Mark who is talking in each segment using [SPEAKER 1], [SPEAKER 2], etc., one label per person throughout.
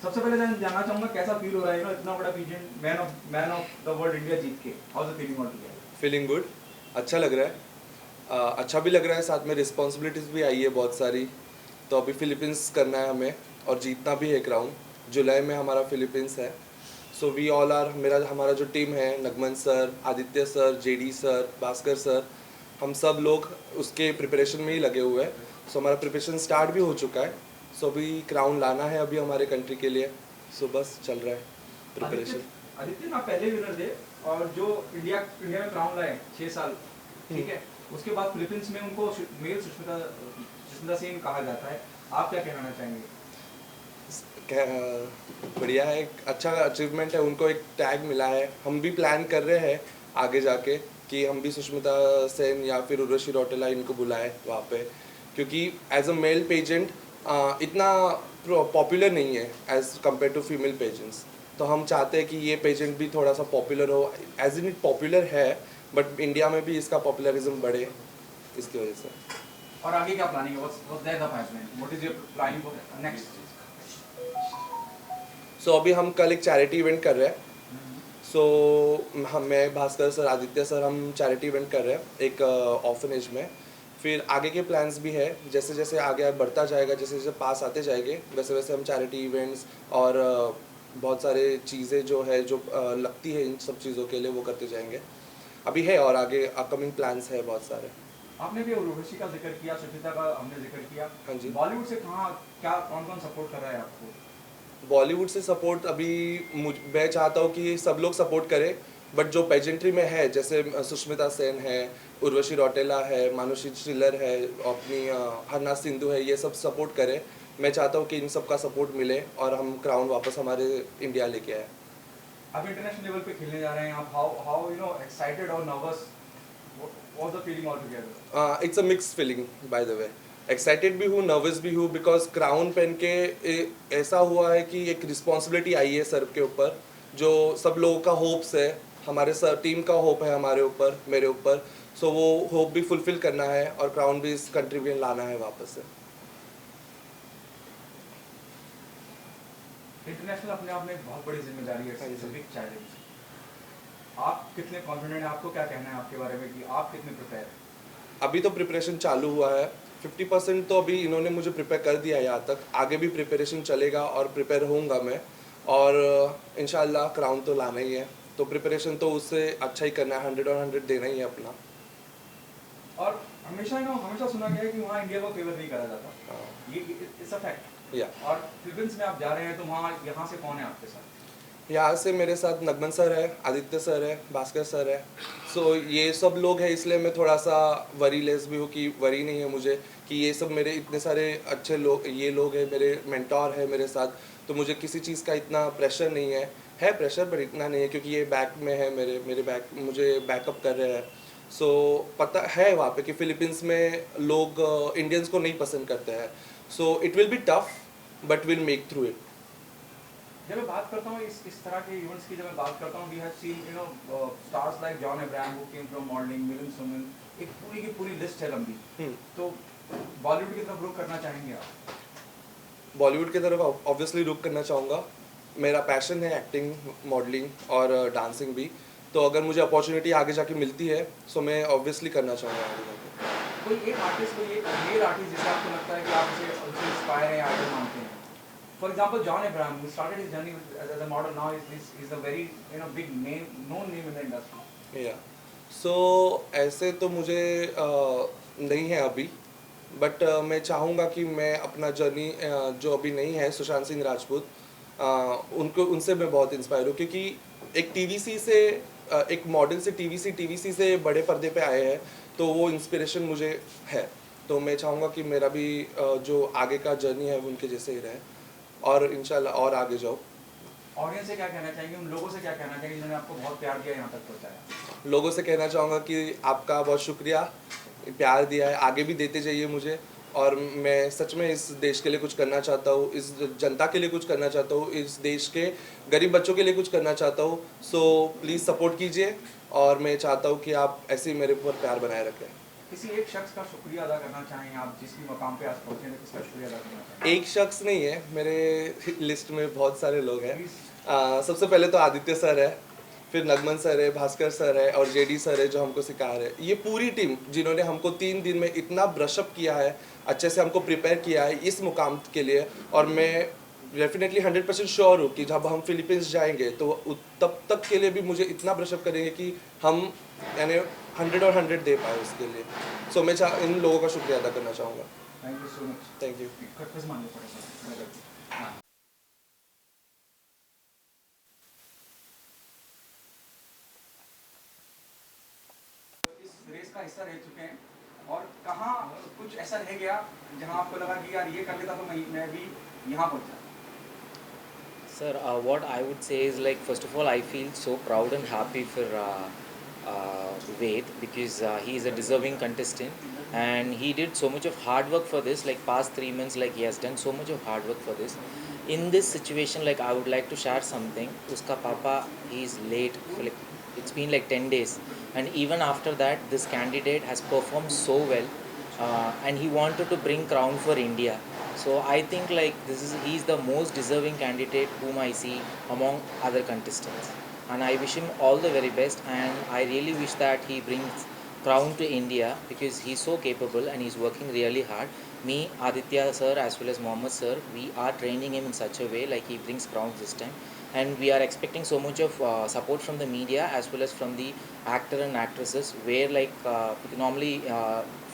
[SPEAKER 1] सबसे पहले मैं जानना चाहूंगा कैसा फील हो रहा है इतना बड़ा pageant man of the world India जीत के, how is the feeling all together?
[SPEAKER 2] Feeling good, अच्छा लग रहा है। अच्छा भी लग रहा है, साथ में रिस्पॉन्सिबिलिटीज़ भी आई है बहुत सारी। तो अभी फिलीपींस करना है हमें और जीतना भी है क्राउन। जुलाई में हमारा फिलीपींस है। सो वी ऑल आर, हमारा जो टीम है, नगमन sir, Aditya sir, JD sir, Bhaskar sir, हम सब लोग उसके प्रिपरेशन में ही लगे हुए हैं। सो हमारा प्रिपरेशन स्टार्ट भी हो चुका है। सो अभी क्राउन लाना है अभी हमारे कंट्री के लिए। सो बस चल रहा है प्रिपरेशन।
[SPEAKER 1] आदित्य ना पहले विनर थे और जो इंडिया में क्राउन लाए 6 साल, ठीक है, उसके बाद फिलीपींस में उनको मेल सुष्मिता सेन कहा जाता है। आप क्या कहना चाहेंगे?
[SPEAKER 2] बढ़िया है, एक अच्छा अचीवमेंट है, उनको एक टैग मिला है। हम भी प्लान कर रहे हैं आगे जाके कि हम भी सुष्मिता सेन या फिर उर्वशी रौटेला इनको बुलाएं वहाँ पे, क्योंकि एज अ मेल पेजेंट इतना पॉपुलर नहीं है as compare to female pageants. तो हम चाहते हैं कि ये पेजेंट भी थोड़ा सा पॉपुलर हो, एज इन इट पॉपुलर है, बट इंडिया में भी इसका पॉपुलरिज्म बढ़े, इसकी वजह से।
[SPEAKER 1] और आगे क्या प्लानिंग है? What's there the plan? What is your planning for next?
[SPEAKER 2] So अभी हम कल एक चैरिटी इवेंट कर रहे हैं। सो मैं, भास्कर सर, आदित्य सर, हम चैरिटी इवेंट कर रहे हैं एक ऑर्फनेज में। फिर आगे के प्लान्स भी है, जैसे जैसे आगे बढ़ता जाएगा, जैसे जैसे पास आते जाएंगे, वैसे वैसे हम चैरिटी इवेंट्स और बहुत सारे चीज़ें जो है जो लगती है इन सब चीज़ों के लिए वो करते जाएंगे। अभी है और आगे अपकमिंग प्लान्स है बहुत सारे।
[SPEAKER 1] आपने भी उर्वशी का जिक्र किया, सुष्मिता का हमने जिक्र किया।
[SPEAKER 2] हाँ जी।
[SPEAKER 1] बॉलीवुड से कहाँ क्या कौन कौन सपोर्ट कर रहा है आपको?
[SPEAKER 2] बॉलीवुड से सपोर्ट अभी मैं चाहता हूँ कि सब लोग सपोर्ट करें, बट जो पेजेंट्री में है, जैसे सुष्मिता सेन है, उर्वशी रौटेला है, मानुषी चिल्लर है, अपनी हरना सिंधु है, ये सब सपोर्ट करें। मैं चाहता हूँ कि इन सब का सपोर्ट मिले और हम क्राउन वापस हमारे इंडिया लेके आए।
[SPEAKER 1] आप इंटरनेशनल लेवल पे खेलने जा रहे हैं, आप हाउ हाउ एक्साइटेड और nervous, what's the feeling all together?
[SPEAKER 2] It's a mix feeling by the way. Excited भी हूँ, नर्वस भी हूँ, बिकॉज क्राउन पहन के ऐसा हुआ है कि एक रिस्पॉन्सिबिलिटी आई है सर के ऊपर, जो सब लोगों का होप्स है, हमारे सर टीम का होप है हमारे ऊपर, मेरे ऊपर। सो वो होप भी फुलफिल करना है और क्राउन भी इस कंट्री में लाना है वापस से।
[SPEAKER 1] इंटरनेशनल अपने आप में एक बहुत बड़ी जिम्मेदारी है, इट्स अ बिग चैलेंज। आप कितने कॉन्फिडेंट हैं? आपको क्या कहना है आपके बारे में कि आप कितने प्रिपेयर हैं?
[SPEAKER 2] अभी तो प्रिपरेशन चालू हुआ है, 50% तो अभी इन्होंने मुझे प्रिपेयर कर दिया है यहाँ तक। आगे भी प्रिपरेशन चलेगा और प्रिपेयर होऊंगा मैं, और इंशाल्लाह क्राउन तो लाना ही है। तो प्रिपरेशन तो उससे अच्छा ही करना है, 100 और 100 देना ही है अपना।
[SPEAKER 1] और हमेशा सुना गया है कि वहाँ इंडिया को फेवर नहीं करा जाता, ये इट्स अ फैक्ट।
[SPEAKER 2] या
[SPEAKER 1] और फिलीपींस में आप जा रहे हैं तो वहाँ यहाँ से कौन है आपके साथ?
[SPEAKER 2] यहाँ से मेरे साथ नगमन सर है, आदित्य सर है, भास्कर सर है। सो ये सब लोग हैं, इसलिए मैं थोड़ा सा वरी लेस भी हूँ, कि वरी नहीं है मुझे कि ये सब मेरे इतने सारे अच्छे लोग, ये लोग हैं, मेरे मेंटोर है मेरे साथ। तो मुझे किसी चीज़ का इतना प्रेशर नहीं है प्रेशर, पर इतना नहीं है, क्योंकि ये बैक में है, मेरे बैक मुझे बैकअप कर रहे हैं। सो पता है वहाँ पे कि फिलीपींस में लोग इंडियंस को नहीं पसंद करते हैं। So it will be tough, but will make through it.
[SPEAKER 1] जब मैं बात करता हूँ इस तरह के इवेंट्स की, जब मैं बात करता हूँ, we have seen stars like John Abraham who came from modelling, Milind Soman, एक पूरी की पूरी लिस्ट है लंबी। तो बॉलीवुड की तरफ रुख करना चाहेंगे आप?
[SPEAKER 2] बॉलीवुड की तरफ ऑब्वियसली रुक करना चाहूँगा। मेरा पैशन है एक्टिंग, मॉडलिंग और डांसिंग भी। तो अगर मुझे अपॉर्चुनिटी आगे जाके मिलती है, सो मैं ऑब्वियसली करना चाहूँगा आगे जाके।
[SPEAKER 1] कोई एक आर्टिस्ट, कोई एक मेल आर्टिस्ट जिसे आपको लगता है कि आप उसे इंस्पायर हैं, आइडल मानते हैं? For example, John Abraham, who started his journey as a model, now is a very big name, known name in the industry.
[SPEAKER 2] या सो ऐसे तो मुझे नहीं है अभी, बट मैं चाहूँगा कि मैं अपना जर्नी जो अभी नहीं है, सुशांत सिंह राजपूत, उनसे मैं बहुत इंस्पायर हूँ, क्योंकि एक टीवीसी से एक मॉडल से टीवीसी से बड़े पर्दे पे आए हैं। तो वो इंस्पिरेशन मुझे है। तो मैं चाहूँगा कि मेरा भी जो आगे का जर्नी है वो उनके जैसे ही रहे, और इंशाल्लाह और आगे जाओ।
[SPEAKER 1] ऑडियंस से क्या कहना चाहेंगे, उन लोगों से क्या कहना चाहेंगे जिन्होंने आपको बहुत प्यार दिया, यहाँ तक पहुँचाया?
[SPEAKER 2] लोगों से कहना चाहूँगा कि आपका बहुत शुक्रिया, प्यार दिया है, आगे भी देते जाइए मुझे। और मैं सच में इस देश के लिए कुछ करना चाहता हूँ, इस जनता के लिए कुछ करना चाहता हूँ, इस देश के गरीब बच्चों के लिए कुछ करना चाहता हूँ। सो प्लीज़ सपोर्ट कीजिए, और मैं चाहता हूँ कि आप ऐसे ही मेरे ऊपर प्यार बनाए रखें।
[SPEAKER 1] किसी एक शख्स का शुक्रिया अदा करना चाहें आप, जिस भी मकाम पे आज पहुँचे हैं, किसका शुक्रिया अदा करना चाहें?
[SPEAKER 2] एक शख्स नहीं है, मेरे लिस्ट में बहुत सारे लोग हैं।
[SPEAKER 1] Please.
[SPEAKER 2] सबसे पहले तो आदित्य सर है, फिर नगमन सर है, भास्कर सर है और जेडी सर है जो हमको सिखा रहे हैं। ये पूरी टीम जिन्होंने हमको 3 दिन में इतना ब्रशअप किया है, अच्छे से हमको प्रिपेयर किया है इस मुकाम के लिए। और मैं डेफिनेटली 100% श्योर हूँ कि जब हम फिलीपींस जाएंगे तो तब तक के लिए भी मुझे इतना ब्रशअप करेंगे कि हम यानी 100 और 100 दे पाए उसके लिए। सो मैं इन लोगों का शुक्रिया अदा करना चाहूँगा।
[SPEAKER 1] Thank you so much.
[SPEAKER 2] Thank you.
[SPEAKER 1] Cut मान लो पड़ेगा। हाँ। इस रेस का हिस्सा रह चुके हैं और कहाँ कुछ ऐसा रह गया जहाँ आपको लगा कि यार ये कर लेता तो मैं भी यहाँ पहुँचा?
[SPEAKER 3] Sir, what I would say is like first of all, I feel so proud and happy for Ved because he is a deserving contestant and he did so much of hard work for this. Like past 3 months, like he has done so much of hard work for this. In this situation, like I would like to share something. Uska papa, he is late. For like it's been like 10 days, and even after that, this candidate has performed so well, and he wanted to bring crown for India. So I think like he's the most deserving candidate whom I see among other contestants, and I wish him all the very best. And I really wish that he brings crown to India because he's so capable and he's working really hard. Me, Aditya sir, as well as Mohammed sir, we are training him in such a way like he brings crowns this time, and we are expecting so much of support from the media as well as from the actor and actresses. Where like normally.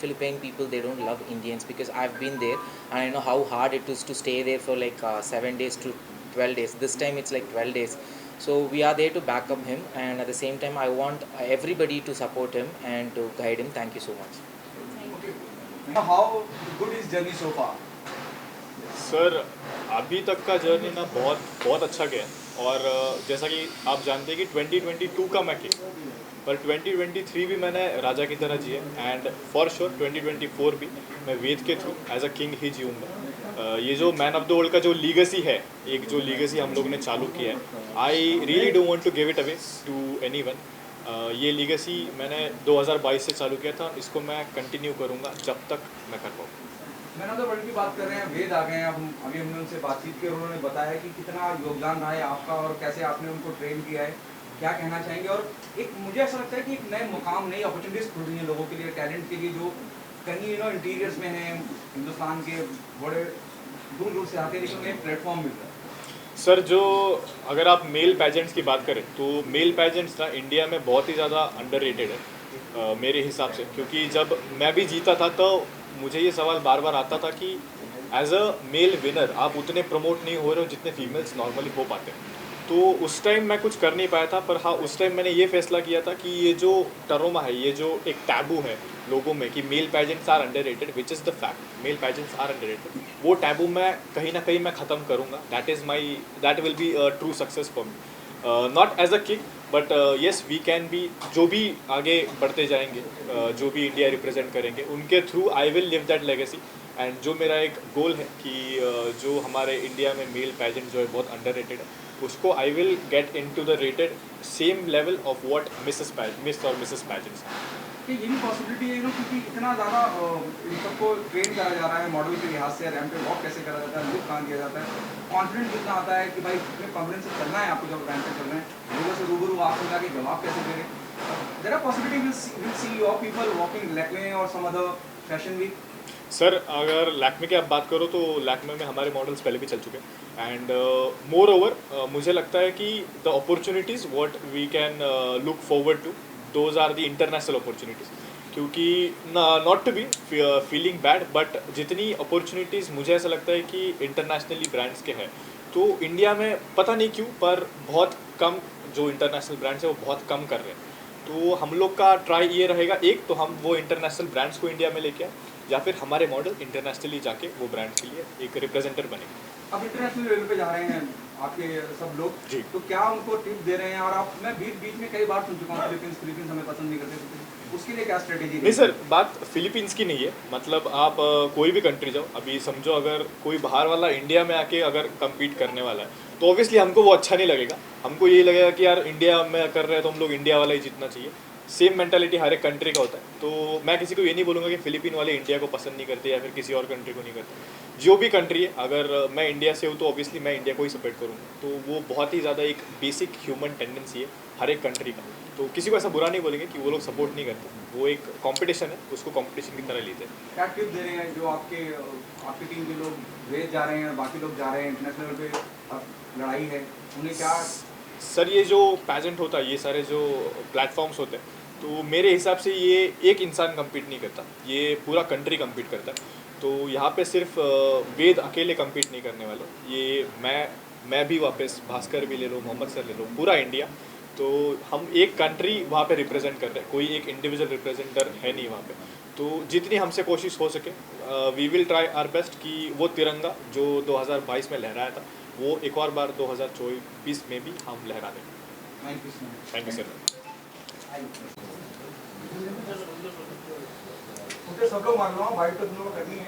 [SPEAKER 3] Philippine people, they don't love Indians because I've been there and I know how hard it is to stay there for like 7 days to 12 days. This time it's like 12 days. So we are there to back up him, and at the same time I want everybody to support him and to guide him. Thank you so much.
[SPEAKER 1] Okay. Now, how good is journey so far?
[SPEAKER 4] Sir अभी तक का journey ना बहुत बहुत अच्छा गया है और जैसा कि आप जानते हैं कि 2022 का मैं किया पर 2023 भी मैंने राजा की तरह जिए एंड फॉर श्योर 2024 भी मैं वेद के थ्रू एज अ किंग ही जीऊँगा। ये जो मैन ऑफ द वर्ल्ड का जो लीगेसी है, एक जो लीगेसी हम लोग ने चालू किया है, I really don't want to give it away to anyone. ये लीगेसी मैंने 2022 से चालू किया था, इसको मैं कंटिन्यू करूँगा जब तक मैं कर पाऊँ।
[SPEAKER 1] मैन ऑफ द वर्ल्ड की बात कर रहे हैं, वेद आ गए हैं। अब अभी हमने उनसे बातचीत की और उन्होंने बताया कि कितना योगदान रहा है आपका और कैसे आपने उनको ट्रेन किया है। क्या कहना चाहेंगे? और एक मुझे ऐसा लगता है कि एक नए मुकाम, नई अपॉर्चुनिटीज़ खुल रही हैं लोगों के लिए, टैलेंट के लिए, जो कहीं इंटीरियर्स में हैं हिंदुस्तान के, बड़े दूर दूर से आते हैं, लेकिन उन्हें प्लेटफॉर्म मिल रहा है।
[SPEAKER 4] सर जो अगर आप मेल पैजेंट्स की बात करें तो मेल पैजेंट्स ना इंडिया में बहुत ही ज़्यादा अंडररेटेड है मेरे हिसाब से, क्योंकि जब मैं भी जीता था तो मुझे ये सवाल बार बार आता था कि एज अ मेल विनर आप उतने प्रमोट नहीं हो रहे हो जितने फीमेल्स नॉर्मली हो पाते हैं। तो उस टाइम मैं कुछ कर नहीं पाया था, पर हाँ उस टाइम मैंने ये फैसला किया था कि ये जो टरोमा है, ये जो एक टैबू है लोगों में कि male pageants are underrated, which is the fact, male pageants are underrated, वो टैबू मैं कहीं ना कहीं मैं ख़त्म करूँगा। That will be a true success for me, not as a king but yes we can be. जो भी आगे बढ़ते जाएंगे, जो भी इंडिया रिप्रेजेंट करेंगे, उनके through I will live that legacy. And जो मेरा एक गोल है कि जो हमारे इंडिया में मेल पैजेंट जो है बहुत अंडररेटेड है, उसको I will get into the rated same level of what miss और मिसेस पैजेंट्स।
[SPEAKER 1] कि ये भी पॉसिबिलिटी है क्योंकि इतना ज़्यादा इन सबको ट्रेन करा जा रहा है, मॉडल के लिहाज से रैंप पे वॉक कैसे करा जाता है, लुक कहाँ दिया जाता है, कॉन्फिडेंस कितना आता है कि भाई इतने कॉन्फिडेंस से चलना है आपको, जब रैंप पे चल रहे हैं लोगों से रूबरू आपको जाके जवाब कैसे दे रहे हैं। There are possibility will see your people walking Lakme और some other fashion week.
[SPEAKER 4] Sir अगर लैक्मे की आप बात करो तो लैक्मे में हमारे मॉडल्स पहले भी चल चुके हैं एंड मोर ओवर मुझे लगता है कि the opportunities what we can look forward to, those are the international opportunities. क्योंकि not to be feeling bad, but जितनी अपॉर्चुनिटीज़ मुझे ऐसा लगता है कि इंटरनेशनली ब्रांड्स के हैं, तो इंडिया में पता नहीं क्यों पर बहुत कम जो इंटरनेशनल ब्रांड्स हैं वो बहुत कम कर रहे हैं। तो हम लोग का ट्राई ये रहेगा, एक तो हम वो इंटरनेशनल ब्रांड्स को इंडिया में लेके आए, या फिर हमारे मॉडल इंटरनेशनली जाके वो ब्रांड्स के लिए एक रिप्रेजेंटर बने।
[SPEAKER 1] अब इंटरनेशनल लेवल पे जा रहे हैं आपके सब लोग
[SPEAKER 4] जी,
[SPEAKER 1] तो क्या उनको टिप दे रहे हैं? और आप, मैं बीच में कई बार सुन चुका हूँ फिलीपींस हमें पसंद नहीं करते, उसके लिए क्या स्ट्रेटेजी?
[SPEAKER 4] नहीं सर, बात फिलीपींस की नहीं है, मतलब आप कोई भी कंट्री जाओ, अभी समझो अगर कोई बाहर वाला इंडिया में आके अगर कम्पीट करने वाला है तो ऑब्वियसली हमको वो अच्छा नहीं लगेगा। हमको यही लगेगा कि यार इंडिया में कर रहे हैं तो हम लोग इंडिया वाला ही जीतना चाहिए। सेम मेंटालिटी हर एक कंट्री का होता है। तो मैं किसी को ये नहीं बोलूँगा कि फिलीपीन वाले इंडिया को पसंद नहीं करते या फिर किसी और कंट्री को नहीं करते। जो भी कंट्री है, अगर मैं इंडिया से हूँ तो ऑब्वियसली मैं इंडिया को ही सपोर्ट करूँगा। तो वो बहुत ही ज़्यादा एक बेसिक ह्यूमन टेंडेंसी है हर एक कंट्री का। तो किसी को ऐसा बुरा नहीं बोलेंगे कि वो लोग सपोर्ट नहीं करते। वो एक कंपटीशन है, उसको कंपटीशन की तरह लेते हैं।
[SPEAKER 1] क्या टिप दे रहे हैं जो आपकी टीम के लोग विदेश जा रहे हैं, बाकी लोग जा रहे हैं, इंटरनेशनल लेवल पे अब लड़ाई है, उन्हें क्या?
[SPEAKER 4] सर ये जो पैजेंट होता है, ये सारे जो प्लेटफॉर्म्स होते हैं, तो मेरे हिसाब से ये एक इंसान कम्पीट नहीं करता, ये पूरा कंट्री कम्पीट करता है। तो यहाँ पे सिर्फ वेद अकेले कम्पीट नहीं करने वाले, ये मैं भी वापस भास्कर भी ले लो, मोहम्मद सर ले लो, पूरा इंडिया। तो हम एक कंट्री वहाँ पे रिप्रेजेंट कर रहे हैं, कोई एक इंडिविजुअल रिप्रेजेंटर है नहीं वहाँ पे। तो जितनी हमसे कोशिश हो सके we will try our best कि वो तिरंगा जो 2022 में लहराया था वो एक और बार 2024 में भी हम लहरा दें। Thank you sir.
[SPEAKER 1] उनके सब लोग मान लो, वाइट तो तुम लोग करनी है।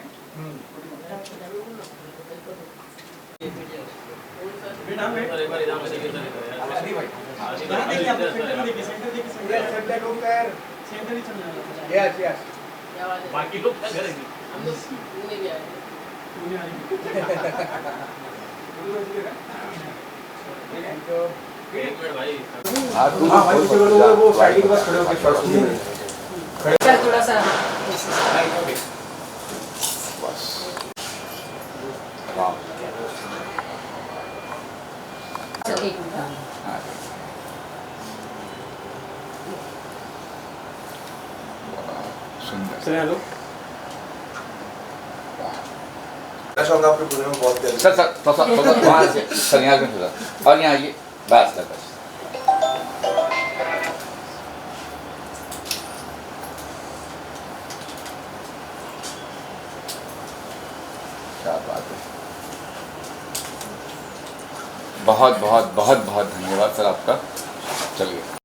[SPEAKER 1] आदि भाई यस यस
[SPEAKER 5] बाकी लोग क्या करेंगे? एक मिनट भाई।
[SPEAKER 1] हाँ भाई कुछ लोग वो साइड के पास खड़े होकर
[SPEAKER 6] थोड़ा सा
[SPEAKER 7] बस वाह
[SPEAKER 6] एक मिनट
[SPEAKER 7] सुंदर।
[SPEAKER 1] हेलो
[SPEAKER 2] मैं चाहूँगा आपके पुणे में बहुत जल्दी
[SPEAKER 7] सर सर थोड़ा वहाँ से सर यहाँ से थोड़ा और यहाँ आइए बस सर बस। क्या बात है, बहुत बहुत बहुत बहुत धन्यवाद सर आपका। चलिए।